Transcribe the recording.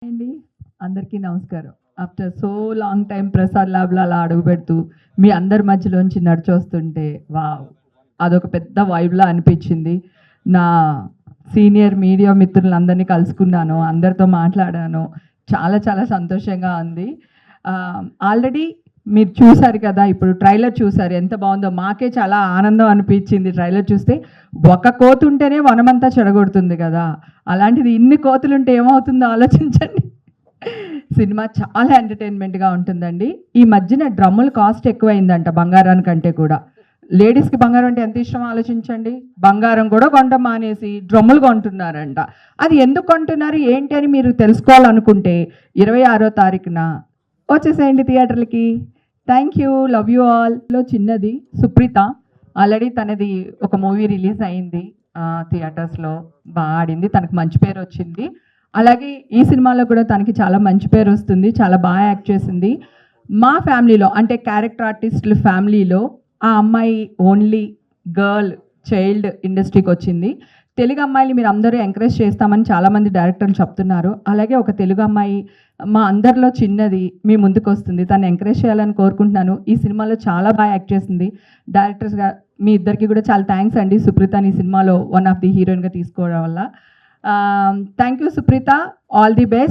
అండి అందరికీ నమస్కారం. After so long time Prasad ల్యాబ్‌లో అలా అడుగుపెడుతూ మీ అందరి మధ్యలోంచి నడిచొస్తుంటే వావ్! అదొక పెద్ద వైబ్‌లా అనిపించింది. నా సీనియర్ మీడియా మిత్రులందరినీ కలుసుకున్నాను. అందరితో మాట్లాడాను. చాలా చాలా సంతోషంగా ఉంది. ఆల్రెడీ మీరు చూసారు కదా! ఇప్పుడు ట్రైలర్ చూసారు. ఎంత బావుందో. మాకే చాలా ఆనందం అనిపించింది ట్రైలర్ చూస్తే. ఒక కోతుంటేనే వనమంతా చెడగొడుతుంది కదా! అలాంటిది ఇన్ని కోతులుంటే ఏమవుతుందో ఆలోచించండి. సినిమా చాలా ఎంటర్‌టైన్‌మెంట్‌గా ఉంటుందండి. ఈ మధ్యన డ్రమ్ముల కాస్ట్ ఎక్కువైందంట బంగారానికంటే కూడా. లేడీస్‌కి బంగారం అంటే ఎంత ఇష్టమో ఆలోచించండి. బంగారం కూడా కొనడం మానేసి డ్రమ్ములు కొంటున్నారంట. అది ఎందుకు కొంటున్నారు ఏంటి అని మీరు తెలుసుకోవాలనుకుంటే 26వ తారీఖున వచ్చేసేయండి థియేటర్‌లకి. Thank you. Love you all. లో చిన్నది సుప్రీత ఆల్రెడీ తనది ఒక మూవీ రిలీజ్ అయింది. థియేటర్స్‌లో ఆడింది. తనకు మంచి పేరు వచ్చింది. అలాగే ఈ సినిమాలో కూడా తనకి చాలా మంచి పేరు వస్తుంది. చాలా బాగా యాక్ట్ చేసింది. మా ఫ్యామిలీలో అంటే క్యారెక్టర్ ఆర్టిస్టుల ఫ్యామిలీలో ఆ అమ్మాయి ఓన్లీ గర్ల్ చైల్డ్ ఇండస్ట్రీకి వచ్చింది. తెలుగు అమ్మాయిని మీరు అందరూ ఎంకరేజ్ చేస్తామని చాలామంది డైరెక్టర్లు చెప్తున్నారు. అలాగే ఒక తెలుగు అమ్మాయి మా అందరిలో చిన్నది మీ ముందుకు వస్తుంది. తను ఎంకరేజ్ చేయాలని కోరుకుంటున్నాను. ఈ సినిమాలో చాలా బాగా యాక్ట్ చేసింది. డైరెక్టర్స్గా మీ ఇద్దరికి కూడా చాలా థ్యాంక్స్ అండి. సుప్రీతని ఈ సినిమాలో వన్ ఆఫ్ ది హీరోయిన్గా తీసుకోవడం వల్ల. Thank you Supritha. All the best.